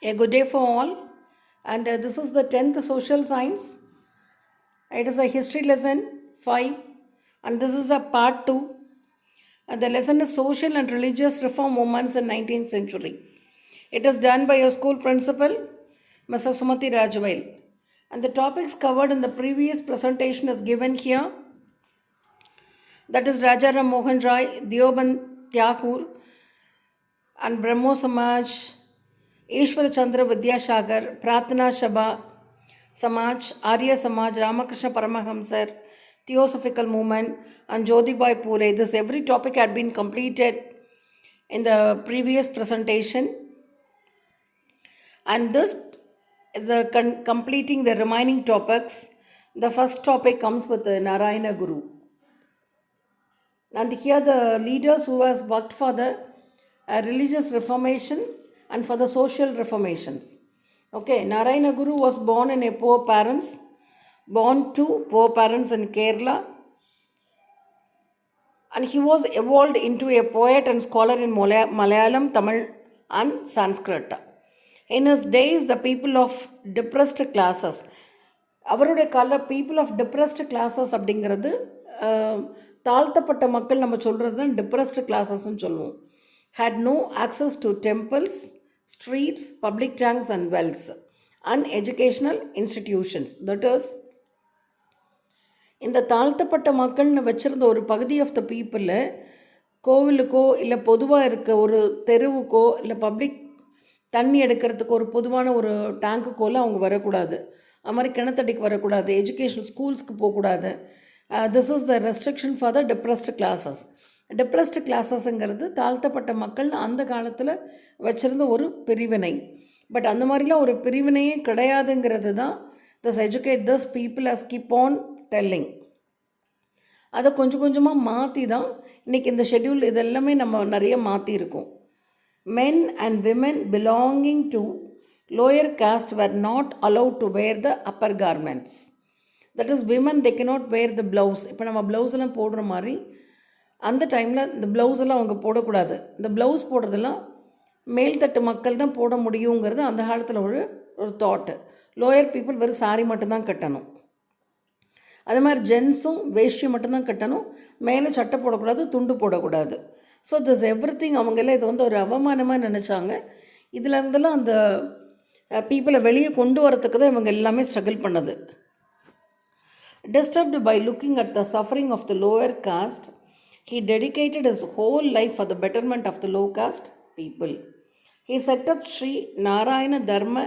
A good day for all, and this is the 10th social science. It is a history lesson 5, and this is a part 2. And the lesson is social and religious reform movements in 19th century. It is done by your school principal, Mrs. Sumati Rajwail. And the topics covered in the previous presentation is given here. That is Rajaram Mohan Rai, Deoband Tyakur, and Brahmo Samaj, Ishwar Chandra Vidyasagar, Pratna Sabha, Samaj, Arya Samaj, Ramakrishna Paramahamsar, Theosophical Movement, and Jyotibai Phule. This every topic had been completed in the previous presentation, and this is completing the remaining topics. The first topic comes with the Narayana Guru, and here the leaders who has worked for the religious reformation and for the social reformations. Okay, Narayana Guru was born in a poor parents, born to poor parents in Kerala, and he was evolved into a poet and scholar in Malayalam, Tamil, and Sanskrit. In his days, the people of depressed classes, அவருடைய கால people of depressed classes அப்படிங்கிறது தாழ்த்தப்பட்ட மக்கள் நம்ம சொல்கிறது தான் depressed கிளாஸஸ்ன்னு சொல்லுவோம். had no access to temples, streets, public tanks and wells, and educational institutions. That is, இந்த தாழ்த்தப்பட்ட மக்கள்னு வச்சுருந்த ஒரு பகுதி ஆஃப் த பீப்புளில் கோவிலுக்கோ இல்லை பொதுவாக இருக்க ஒரு தெருவுக்கோ இல்லை பப்ளிக் தண்ணி எடுக்கிறதுக்கு ஒரு பொதுவான ஒரு டேங்குக்கோலாம் அவங்க வரக்கூடாது. அது மாதிரி கிணத்தடிக்கு வரக்கூடாது, எஜுகேஷனல் ஸ்கூல்ஸ்க்கு போகக்கூடாது. This is the restriction for the depressed classes. Depressed கிளாஸஸ்ங்கிறது தாழ்த்தப்பட்ட மக்கள் அந்த காலத்தில் வச்சுருந்த ஒரு பிரிவினை. பட் அந்த மாதிரிலாம் ஒரு பிரிவினையே கிடையாதுங்கிறது தான் this educate this people as keep on telling. அதை கொஞ்சம் கொஞ்சமாக மாற்றி தான் இன்றைக்கி இந்த ஷெட்யூல் இதெல்லாமே நம்ம நிறைய மாற்றிருக்கோம். Men and women belonging to lower caste were not allowed to wear the upper garments. That is, women they cannot wear the blouse. இப்போ நம்ம ப்ளவுஸ் எல்லாம் போடுற மாதிரி அந்த டைமில் இந்த ப்ளவுஸ் எல்லாம் அவங்க போடக்கூடாது. இந்த ப்ளவுஸ் போடுறதெல்லாம் மேல்தட்டு மக்கள் தான் போட முடியுங்கிறது அந்த காலத்தில் ஒரு தாட்டு. லோயர் பீப்புள் வெறும் சாரி மட்டும்தான் கட்டணும். அது மாதிரி ஜென்ஸும் வேஷ்டி மட்டும்தான் கட்டணும், மேலே சட்டை போடக்கூடாது, துண்டு போடக்கூடாது. ஸோ திஸ் எவ்ரி திங் அவங்கெல்லாம் இது வந்து ஒரு அவமானமாக நினச்சாங்க. இதில் இருந்தெல்லாம் அந்த பீப்புளை வெளியே கொண்டு வரத்துக்கு தான் இவங்க எல்லாமே ஸ்ட்ரகிள் பண்ணது. Disturbed by looking at the suffering of the lower caste, he dedicated his whole life for the betterment of the low caste people. He set up Sri Narayana Dharma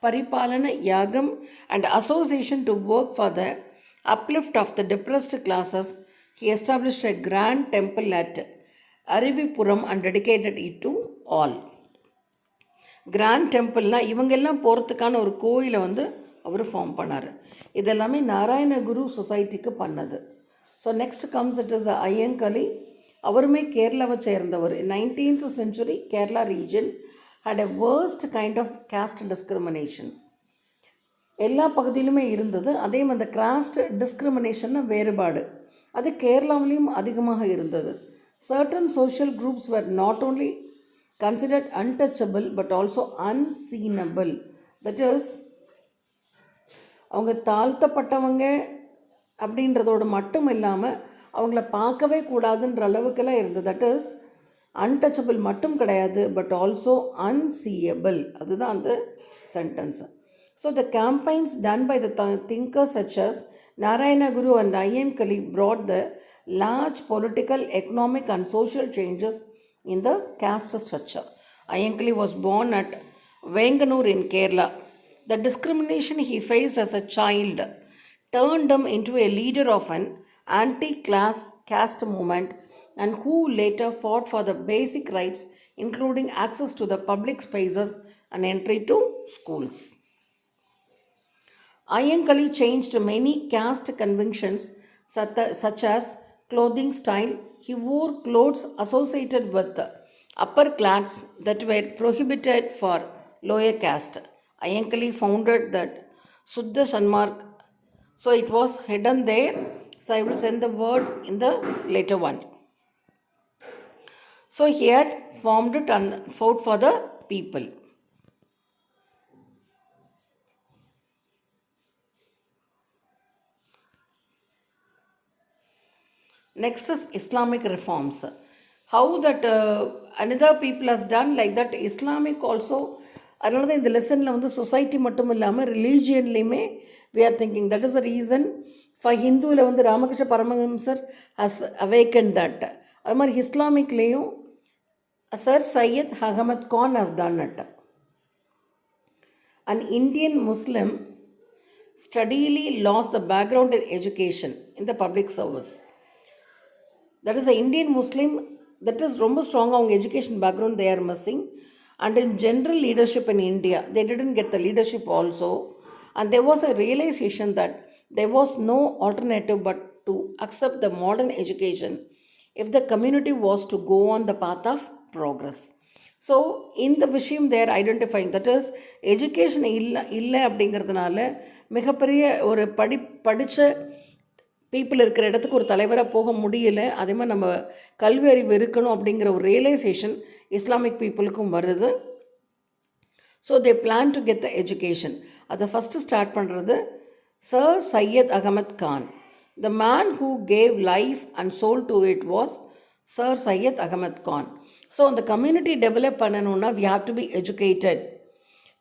Paripalana Yagam and association to work for the uplift of the depressed classes. He established a grand temple at Arivipuram and dedicated it to all. Grand டெம்பிள்னால் இவங்கெல்லாம் போகிறதுக்கான ஒரு கோயிலை வந்து அவர் form பண்ணார். இதெல்லாமே நாராயண குரு சொசைட்டிக்கு பண்ணது. So next comes it is Ayyankali. அவருமே கேரளாவை சேர்ந்தவர். 19th century Kerala region had a worst kind of caste discriminations. எல்லா பகுதியிலுமே இருந்தது. அதே மாதிரி அந்த காஸ்ட் டிஸ்கிரிமினேஷன் வேறுபாடு அது கேரளாவிலையும் அதிகமாக இருந்தது. Certain social groups were not only considered untouchable but also unseenable. That is, அவங்க தாழ்த்தப்பட்டவங்க அப்படின்றதோடு மட்டும் இல்லாமல் அவங்கள பார்க்கவே கூடாதுன்ற அளவுக்கெல்லாம் இருந்தது. தட் இஸ் அன்டச்சபிள் மட்டும் கிடையாது, பட் ஆல்சோ அன்சீயபிள். அதுதான் அந்த sentence. So the campaigns done by the thinkers such as Narayana Guru and Ayyankali brought the large political, economic and social changes in the caste structure. Ayyankali was born at Venganur in Kerala. The discrimination he faced as a child turned him into a leader of an anti-class caste movement and who later fought for the basic rights including access to the public spaces and entry to schools. Ayyankali changed many caste conventions such as clothing style. He wore clothes associated with upper class that were prohibited for lower caste. Ayyankali founded that Suddha Sanmark. So it was hidden there. So I will send the word in the later one. So he had formed it and fought for the people. Next is Islamic reforms. How that another people has done like that Islamic also. அதனால தான் இந்த லெசனில் வந்து society மட்டும் இல்லாமல் ரிலீஜியன்லேயுமே we are thinking that is the reason for ஹிந்துவில் வந்து ராமகிருஷ்ண பரமஹம்சர் has awakened that. அது மாதிரி இஸ்லாமிக்லேயும் sir Syed Ahmad Khan has done it. An Indian Muslim steadily lost the background in education in the public service. That is, the Indian Muslim that is ரொம்ப strong அவங்க education background they are missing, and in general leadership in India they didn't get the leadership also, and there was a realization that there was no alternative but to accept the modern education if the community was to go on the path of progress. So in the விஷயம் they are identifying that is education இல்லை அப்படிங்கிறதுனால மிகப்பெரிய ஒரு படித்த people இருக்கிற இடத்துக்கு ஒரு தலைவராக போக முடியல. அதே மாதிரி நம்ம கல்வி அறிவு இருக்கணும் அப்படிங்கிற ஒரு ரியலைசேஷன் இஸ்லாமிக் பீப்புளுக்கும் வருது. So they plan to get the education. அதை ஃபஸ்ட்டு ஸ்டார்ட் பண்ணுறது sir Syed Ahmad Khan. The man who gave life and soul to it was sir Syed Ahmad Khan. So அந்த கம்யூனிட்டி டெவலப் பண்ணணுன்னா we have to be educated.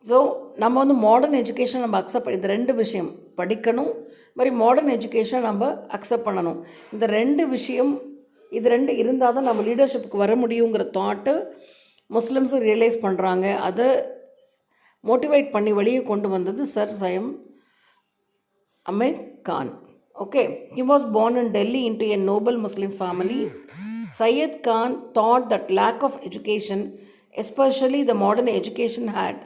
So நம்ம வந்து modern education நம்ம accept, இந்த ரெண்டு விஷயம் படிக்கணும், மாதிரி மாடர்ன் எஜுகேஷன் நம்ம அக்செப்ட் பண்ணணும். இந்த ரெண்டு விஷயம் இது ரெண்டு இருந்தால் தான் நம்ம லீடர்ஷிப்புக்கு வர முடியுங்கிற தாட்டு முஸ்லிம்ஸும் ரியலைஸ் பண்ணுறாங்க. அதை மோட்டிவேட் பண்ணி வெளியே கொண்டு வந்தது sir Syed Ahmad Khan. Okay, he was born in Delhi into a noble Muslim family. Syed Khan thought that lack of education, especially the modern education, had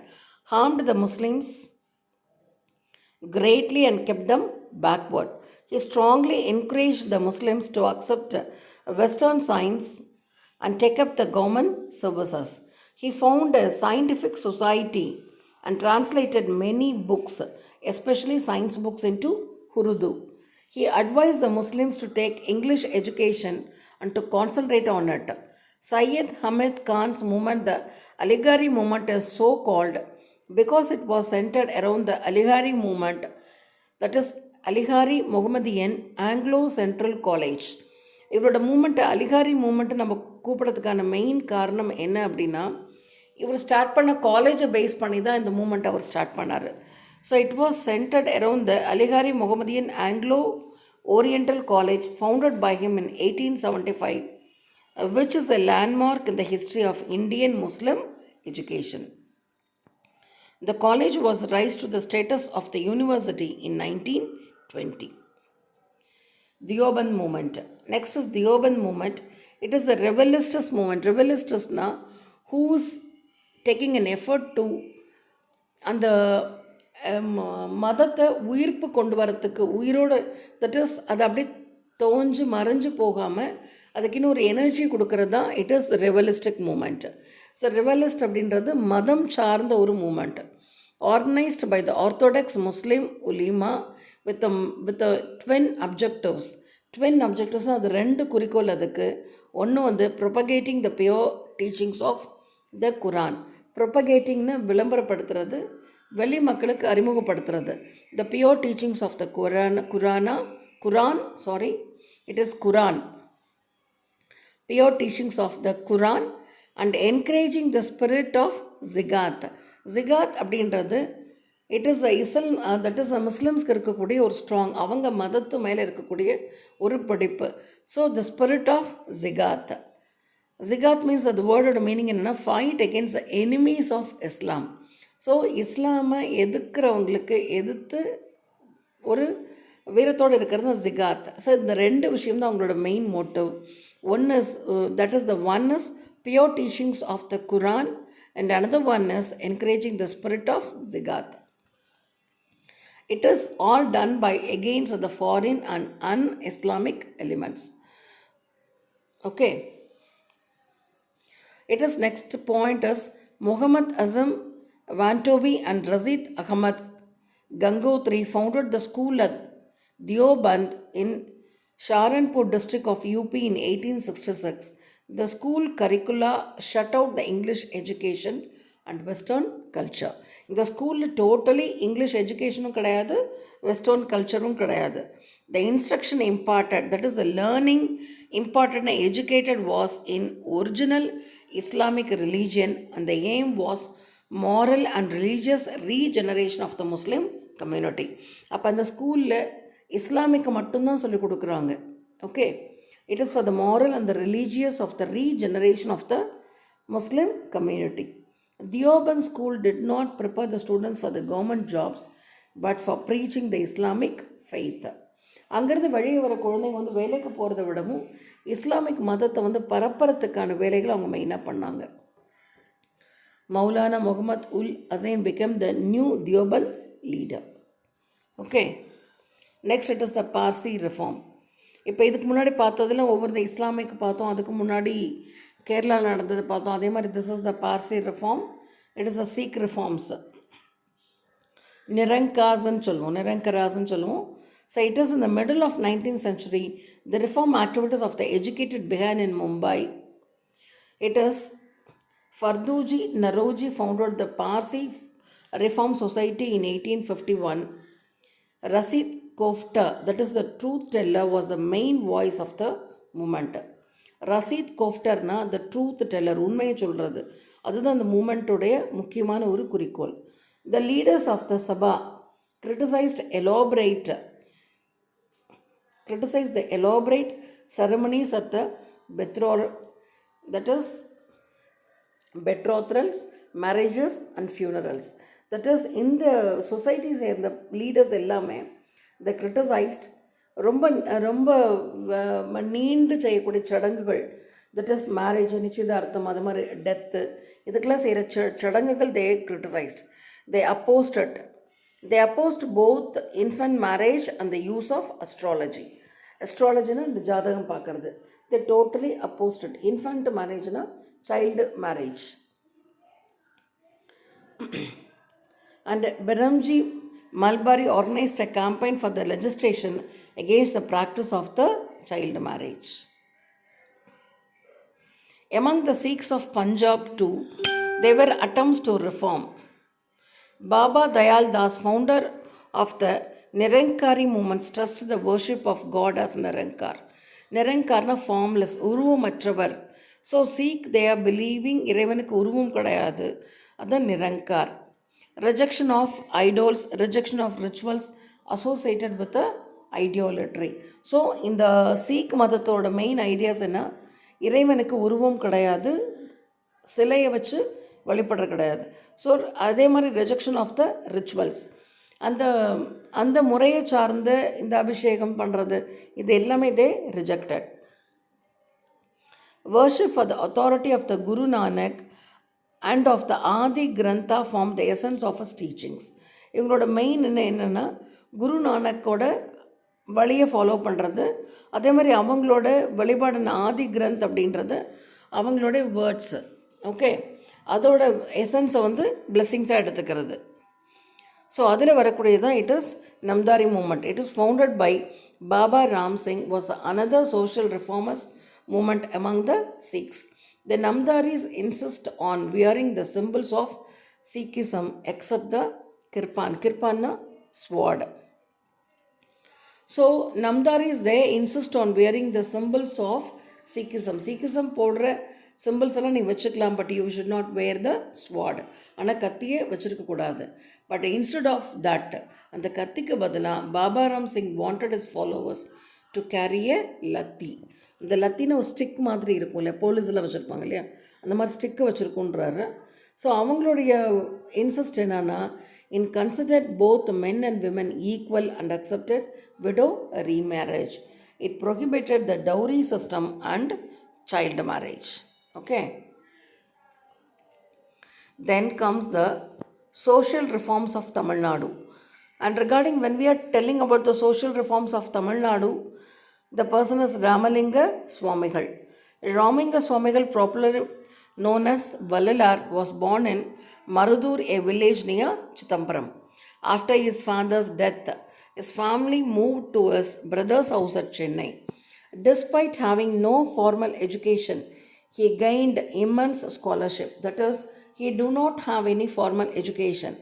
harmed the Muslims greatly and kept them backward. He strongly encouraged the Muslims to accept Western science and take up the government services. He founded a scientific society and translated many books, especially science books, into Urdu. He advised the Muslims to take English education and to concentrate on it. Syed Ahmed Khan's movement, the Aligarhi movement, is so called because it was centered around the Aligarhi movement, that is Aligarhi Mohammedan Anglo Central College. இவரோட moment அலிகாரி moment நம்ம கூப்பிட்றதுக்கான main காரணம் என்ன அப்படின்னா, இவர் start பண்ண காலேஜை base பண்ணி தான் இந்த மூமெண்ட் அவர் ஸ்டார்ட் பண்ணார். So it was centered around the Aligarh Muhammadan Anglo Oriental College founded by him in 1875, which is a landmark in the history of Indian Muslim education. The college was raised to the status of the university in 1920. Deoband movement. Next is Deoband movement. It is a revelistist movement. Revelistist na who's taking an effort to அந்த மதத்தை உயிர்ப்பு கொண்டு வரத்துக்கு, உயிரோடு that is அது அப்படியே தோஞ்சு மறைஞ்சு போகாமல் அதுக்கு இன்னும் ஒரு எனர்ஜி கொடுக்கறது தான் it is revivalistic movement. So revivalist அப்படின்றது மதம் சார்ந்த ஒரு movement, organised by the orthodox Muslim ulema with twin objectives. Twin objectives அது ரெண்டு குறிக்கோள். அதுக்கு ஒன்று வந்து propagating the pure teachings of the Quran. ப்ரொபகேட்டிங்னு விளம்பரப்படுத்துறது, வெளி மக்களுக்கு அறிமுகப்படுத்துறது. The pure teachings of the Quran, it is Quran. Pure teachings of the Quran and encouraging the spirit of Zigat. Zigat அப்படின்றது இட் இஸ் தட் இஸ் முஸ்லிம்ஸ்க்கு இருக்கக்கூடிய ஒரு strong, அவங்க மதத்து மேலே இருக்கக்கூடிய ஒரு படிப்பு. So the spirit of jihad. Jihad means அது வேர்டோட மீனிங் என்னென்னா fight against the enemies of Islam. So இஸ்லாமை எதிர்க்கிறவங்களுக்கு எதிர்த்து ஒரு வீரத்தோடு இருக்கிறது தான் ஜிகாத். ஸோ இந்த ரெண்டு விஷயம் தான் அவங்களோட main motive. One is that is the one is pure teachings of the Quran and another one is encouraging the spirit of zigat. It is all done by against the foreign and un-Islamic elements. Okay. It is next point is Muhammad Azam Vantobi and Razid Ahmad Gangotri founded the school at Deoband in Saharanpur district of UP in 1866. The school curricula shut out the English education and Western culture. இந்த ஸ்கூலில் totally English எஜுகேஷனும் கிடையாது, western கல்ச்சரும் கிடையாது. The instruction imparted, that is the learning imparted and educated, was in original Islamic religion, and the aim was moral and religious regeneration of the Muslim community. அப்போ அந்த ஸ்கூலில் இஸ்லாமிக்கு மட்டும்தான் சொல்லிக் கொடுக்குறாங்க. Okay, it is for the moral and the religious of the regeneration of the Muslim community. Deoband school did not prepare the students for the government jobs, but for preaching the Islamic faith. அங்கேருந்து வெளியே வர குழந்தைங்க வந்து வேலைக்கு போகிறத விடவும் Islamic மதத்தை வந்து பரப்புறதுக்கான வேலைகளை அவங்க மெயினாக பண்ணாங்க. மௌலானா முகமது உல் Hussain became the new Deoband leader. Okay, next it is the Parsi reform. இப்போ இதுக்கு முன்னாடி பார்த்ததில் ஒவ்வொரு இஸ்லாமிக் பார்த்தோம், அதுக்கு முன்னாடி கேரளாவில் நடந்தது பார்த்தோம். அதே மாதிரி this is the Parsi reform. It is the Sikh reforms. நிரங்காஸ்ன்னு சொல்லுவோம். So it is in the middle of 19th century, the reform activities of the educated began in Mumbai. It is Farduji Naroji founded the Parsi Reform Society in 1851. Rasid Kofta, that is the truth teller, was the main voice of the movement. Rasid கோஃப்டர்னா the truth teller, உண்மையை சொல்கிறது, அதுதான் அந்த மூமெண்ட்டுடைய முக்கியமான ஒரு குறிக்கோள். The leaders of the Sabha criticized the elaborate ceremonies at the betrothals, marriages and funerals. That is, in the societies and the leaders எல்லாமே they criticized ரொம்ப ரொம்ப நீண்டு செய்யக்கூடிய சடங்குகள், தட் இஸ் மேரேஜ், நிச்சயதார்த்தம், அது மாதிரி டெத்து, இதுக்கெல்லாம் செய்கிற சடங்குகள் they criticized. They opposed both infant marriage and the use of astrology. Astrologyனா இந்த ஜாதகம் பார்க்கறது. They totally opposed it. Infant marriageனா child marriage. And Biramji Malbari organized a campaign for the legislation against the practice of the child marriage. Among the Sikhs of Punjab too, there were attempts to reform. Baba Dayal Das, founder of the Nirankari movement, stressed the worship of God as Nirankar. Nirankarna formless, உருவமற்றவர். So Sikh, they are believing இறைவனுக்கு உருவம் கிடையாது, அதான் நிரங்கார். Rejection of idols, rejection of rituals associated with the idolatry. So இந்த seek மதத்தோட main ideas என்ன, இறைவனுக்கு உருவம் கிடையாது, சிலையை வச்சு வழிபடுற கிடையாது. ஸோ அதே மாதிரி ரெஜெக்ஷன் ஆஃப் த ரிச்சுவல்ஸ், அந்த முறையை சார்ந்த இந்த அபிஷேகம் பண்ணுறது, இது எல்லாமே தே rejected. Worship for the authority of the Guru Nanak and of the Adi Grantha form the essence of his teachings. இவங்களோட மெயின் என்னென்னா குரு நானக்கோட வழியை ஃபாலோ பண்ணுறது, அதே மாதிரி அவங்களோட வழிபாடான ஆதி கிரந்த் அப்படின்றது அவங்களோட வேர்ட்ஸு. ஓகே, அதோட எசன்ஸை வந்து பிளெஸ்ஸிங்ஸாக எடுத்துக்கிறது. ஸோ அதில் வரக்கூடியதான் it is Namdhari movement. It is founded by Baba Ram Singh, was another social reformist movement among the Sikhs. The Namdaris insist on wearing the symbols of Sikhism except the kirpan. Kirpanna sword. So Namdaris, they insist on wearing the symbols of Sikhism. Sikhism போடுற symbols எல்லாம் நீ வச்சுக்கலாம், but you should not வேர் த ஸ்வாட். ஆனால் கத்தியே வச்சுருக்கக்கூடாது. But instead of that, அந்த கத்திக்கு பதிலாக Baba Ram Singh wanted is followers to carry எ லத்தி. இந்த லத்தின்னு ஒரு stick மாதிரி இருக்கும் இல்லையா, போலீஸில் வச்சுருப்பாங்க இல்லையா, அந்த மாதிரி ஸ்டிக்கு வச்சுருக்குன்றாரு. ஸோ அவங்களுடைய இன்சிஸ்ட் என்னன்னா, in considered both men and women equal and accepted widow remarriage. It prohibited the dowry system and child marriage. Okay, then comes the social reforms of Tamil Nadu. And regarding, when we are telling about the social reforms of Tamil Nadu, the person is Ramalinga Swamigal. Ramalinga Swamigal, popularly known as Vallalar, was born in Marudur, a village near Chittambaram. After his father's death, his family moved to his brother's house at Chennai. Despite having no formal education, He gained immense scholarship. That is, he do not have any formal education.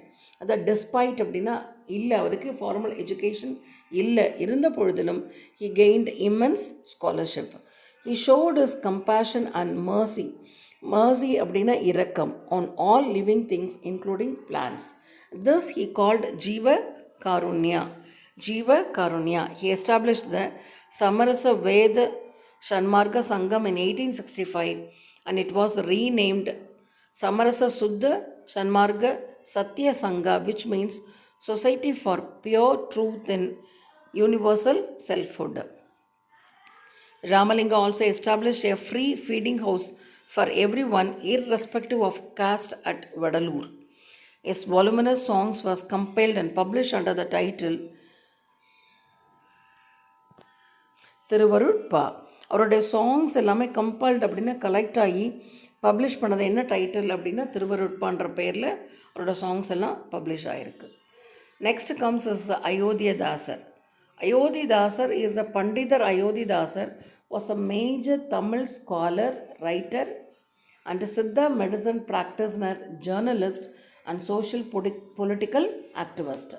That despite அப்படின்னா இல்லை, அவருக்கு formal education இல்லை, இருந்த பொழுதிலும் he gained immense scholarship. He showed his compassion and mercy. Mercy அப்படின்னா இரக்கம் on all living things including plants. This he called Jiva Karunya. Jiva Karunya. He established the Samarasa Veda Shanmarga Sangam in 1865 and it was renamed Samarasa Suddha Shanmarga Satya Sangha, which means Society for Pure Truth in Universal Selfhood. Ramalinga also established a free feeding house for everyone irrespective of caste at Vadalur. His voluminous songs was compiled and published under the title Thiruvarutpa. அவருடைய songs எல்லாமே compelled அப்படின்னா collect ஆகி publish பண்ணது என்ன title அப்படின்னா திருவருட்பான்ற பெயரில் அவரோட songs எல்லாம் பப்ளிஷ் ஆகிருக்கு. Next comes is Ayothidasar. Ayothidasar is the Pandithar. Ayothidasar was a major Tamil scholar, writer and Siddha medicine practitioner, journalist and social political activist.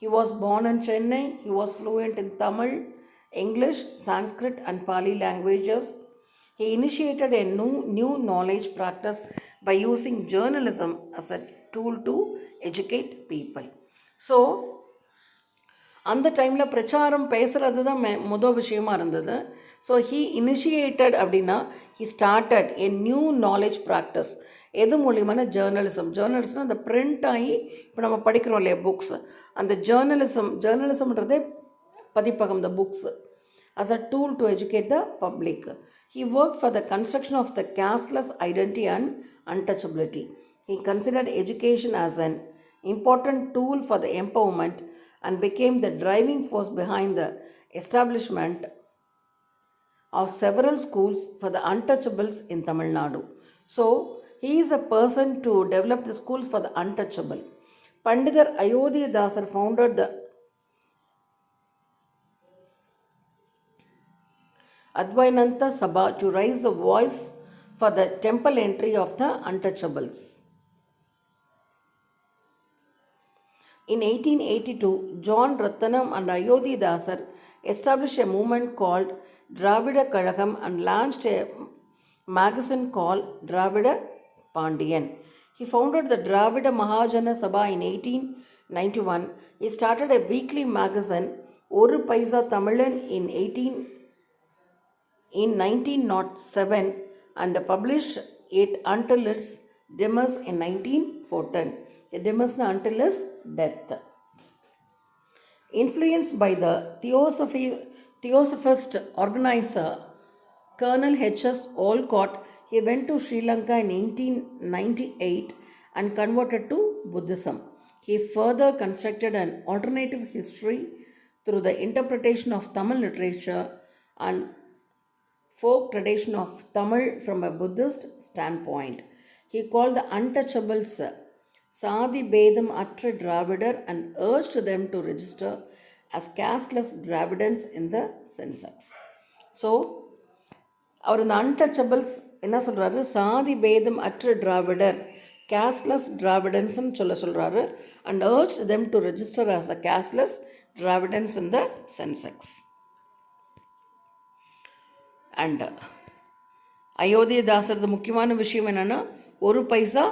He was born in Chennai. He was fluent in Tamil, English, Sanskrit and Pali languages. He initiated a new knowledge practice by using journalism as a tool to educate people. So, அந்த டைமில் பிரச்சாரம் பேசுகிறது தான் முதல் விஷயமா இருந்தது. So he initiated அப்படின்னா he started a new knowledge practice. எது மூலியமான ஜேர்னலிசம்னால் அந்த பிரிண்ட் ஆகி இப்போ நம்ம படிக்கிறோம் இல்லையா புக்ஸ், அந்த ஜேர்னலிசம்ன்றதே பதிப்பகம், the books as a tool to educate the public. He worked for the construction of the casteless identity and untouchability. He considered education as an important tool for the empowerment and became the driving force behind the establishment of several schools for the untouchables in Tamil Nadu. So, he is a person to develop the schools for the untouchable. Pandidar Ayodhyadasar founded the Advainanta Sabha to raise the voice for the temple entry of the untouchables. In 1882, John Rattanam and Ayodhyadasar established a movement called Dravida Kazhagam and launched a magazine called Dravida Pandian. He founded the Dravida Mahajana Sabha in 1891. He started a weekly magazine, Oru Paisa Tamilan, in 1907 and published it until its demise in 1914. The demise until his death. Influenced by the Theosophist organizer Colonel H.S. Olcott, he went to Sri Lanka in 1898 and converted to Buddhism. He further constructed an alternative history through the interpretation of Tamil literature and folk tradition of Tamil from a Buddhist standpoint. He called the untouchables Sadi Bedam Atra Dravidar and urged them to register as casteless Dravidans in the census. So, அவர் இந்த untouchables என்ன சொல்கிறாரு, சாதி பேதம் அற்ற டிராவிடர், casteless டிராவிடன்ஸ்ன்னு சொல்கிறாரு. And urged them to register as a casteless Dravidans in the census. And அயோத்தியதாசரது முக்கியமான விஷயம் என்னென்னா Oru Paisa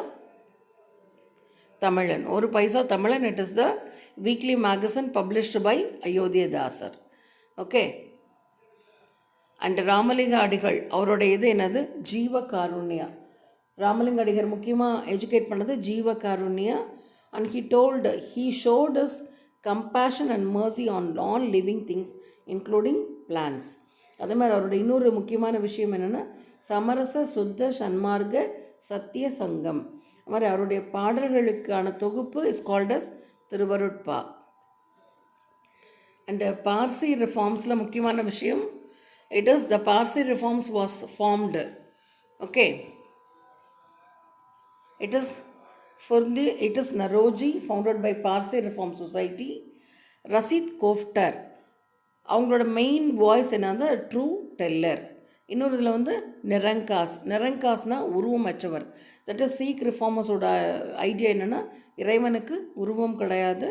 Tamilan. Oru Paisa Tamilan, it is the weekly magazine published by Ayothidasar. Okay. And Ramalinga Adigal அவருடைய இது என்னது, ஜீவ காருண்யா. ராமலிங்க அடிகள் முக்கியமாக எஜுகேட் பண்ணது ஜீவ Karunya. And he showed his compassion and mercy on all living things including plants. அதே மாதிரி அவருடைய இன்னொரு முக்கியமான விஷயம் என்னென்னா சமரச சுத்த சன்மார்க்க சத்திய சங்கம். அது மாதிரி அவருடைய பாடல்களுக்கான தொகுப்பு is called as Thiruvarutpa. And Parsi ரிஃபார்ம்ஸில் முக்கியமான விஷயம், it is the Parsi Reforms was formed. Okay. It is Naroji, founded by Parsi Reform Society. Rasid Koftar, அவங்களோட மெயின் வாய்ஸ் என்னது, ட்ரூ டெல்லர். இன்னொரு இதில் வந்து நிரங்காஸ். நிரங்காஸ்னால் உருவமற்றவர். தட் இஸ் சீக் ரிஃபார்மர்ஸோட ஐடியா என்னென்னா இறைவனுக்கு உருவம் கிடையாது.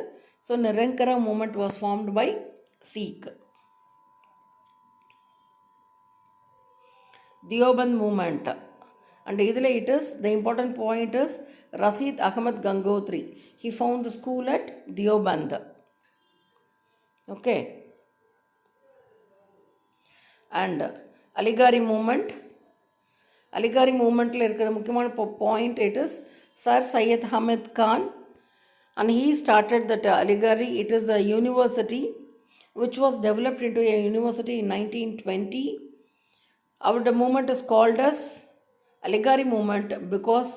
So Nirankari movement was formed by Sikh. Deoband movement. And இதில் it is, the important point is Rasid Ahmad Gangotri. He found the school at Deoband. Okay. And Aligari movement. Aligari movementல இருக்கிற முக்கியமான point it is Sir Syed Hamid Khan, and he started that Aligari. It is a university which was developed into a university in 1920. Our movement is called as Aligari movement because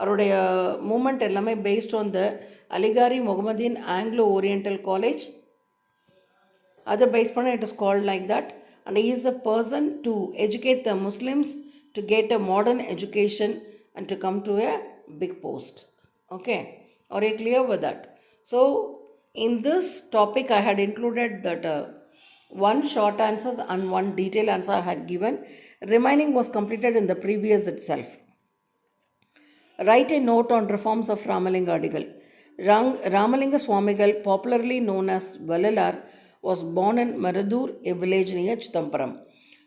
அவருடைய movement எல்லாமே based on the Aligarh Muhammadan Anglo Oriental College. அதை base பண்ண it is called like that. And he is a person to educate the Muslims to get a modern education and to come to a big post. Okay, are you clear with that? So in this topic I had included that one short answers and one detailed answer I had given. Remaining was completed in the previous itself. Write a note on reforms of Ramalinga Adigal. Ramalinga Swamigal, popularly known as Valalar, was born in Maradur, a village near Chithampuram.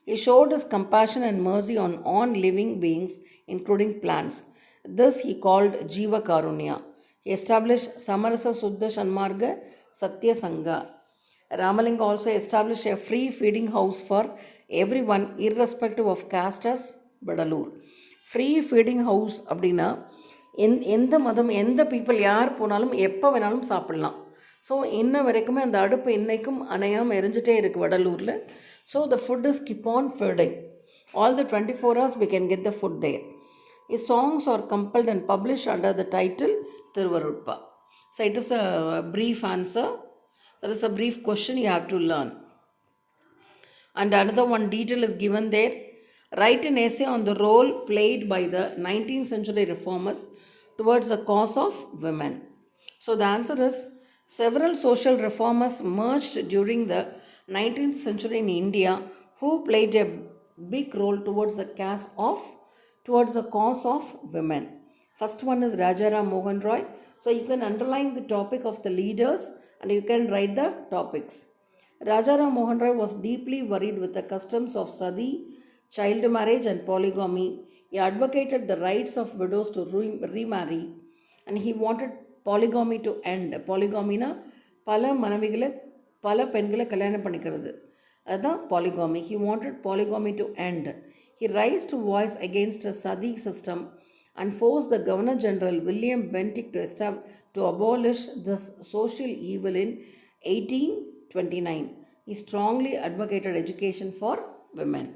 He showed his compassion and mercy on living beings, including plants. This he called Jiva Karunya. He established Samarasa Suddha Shanmarga Satya Sangha. Ramalinga also established a free feeding house for everyone, irrespective of caste, as Badalur. Free feeding house அப்படின்னா எந்த மதம் எந்த people யார் போனாலும் எப்போ வேணாலும் சாப்பிட்லாம். So இன்ன வரைக்குமே அந்த அடுப்பு இன்றைக்கும் அணையாமல் எரிஞ்சிட்டே இருக்குது வடலூரில். So the food is keep on feeding. All the 24 hours we can get the food there. His songs are compiled and published under the title Thiruvarutpa. So it is a brief answer. That is a brief question you have to learn. And another one detail is given there. Write an essay on the role played by the 19th century reformers towards the cause of women. So the answer is several social reformers emerged during the 19th century in India who played a big role towards the cause of women. First one is Rajaram Mohan Roy. So you can underline the topic of the leaders and you can write the topics. Rajaram Mohan Roy was deeply worried with the customs of sati, child marriage and polygamy. He advocated the rights of widows to remarry and he wanted polygamy to end. Polygamy-na பல மனைவிகளை பல பெண்களை கல்யாணம் பண்ணிக்கிறது, அதுதான் polygamy. He wanted polygamy to end. He raised voice against a sati system and forced the Governor General William Bentinck to abolish this social evil in 1829. He strongly advocated education for women.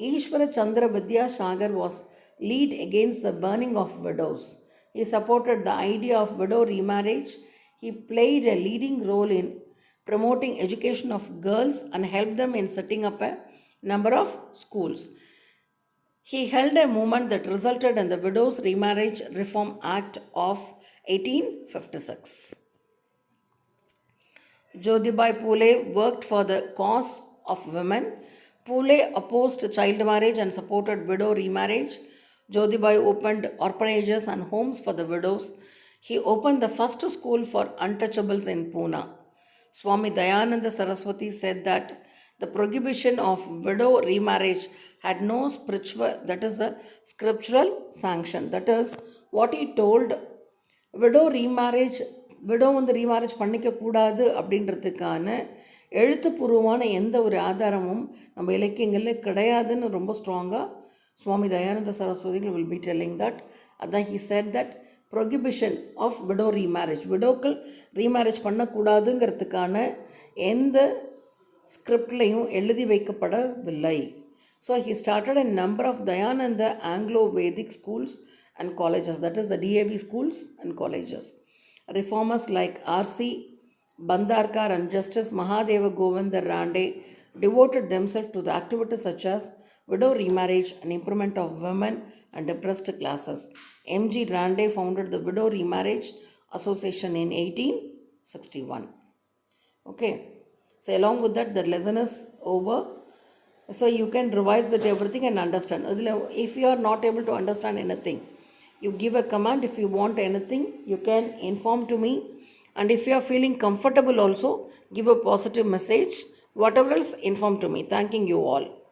Ishwara Chandra Vidya Sagar was lead against the burning of widows. He supported the idea of widow remarriage. He played a leading role in promoting education of girls and helped them in setting up a number of schools. He held a movement that resulted in the Widows Remarriage Reform Act of 1856. Jyotibai Phule worked for the cause of women. Phule opposed child marriage and supported widow remarriage. Jyotibai opened orphanages and homes for the widows. He opened the first school for untouchables in Pune. Swami Dayananda Saraswati said that the prohibition of widow remarriage had no scriptural sanction. That is what he told. Widow remarriage பண்ணிக்கக்கூடாது அப்படின்றதுக்கான எழுத்துப்பூர்வமான எந்த ஒரு ஆதாரமும் நம்ம இலக்கியங்களில் கிடையாதுன்னு ரொம்ப ஸ்ட்ராங்காக சுவாமி தயானந்த சரஸ்வதிகள் வில் பி டெல்லிங் தட். அதான் he said that prohibition of widow remarriage, விடோக்கள் ரீமேரேஜ் பண்ணக்கூடாதுங்கிறதுக்கான எந்த ஸ்கிரிப்ட்லையும் எழுதி வைக்கப்படவில்லை. So he started a number of Dayananda Anglo-Vedic schools and colleges, that is the DAV schools and colleges. Reformers like R.C. Bandarkar and Justice Mahadeva Govinda Rande devoted themselves to the activities such as widow remarriage and improvement of women and depressed classes. M.G. Rande founded the Widow Remarriage Association in 1861. Okay, so along with that the lesson is over. So you can revise that everything and understand. If you are not able to understand anything, you give a command. If you want anything, you can inform to me. And if you are feeling comfortable also, give a positive message. Whatever else, inform to me. Thanking you all.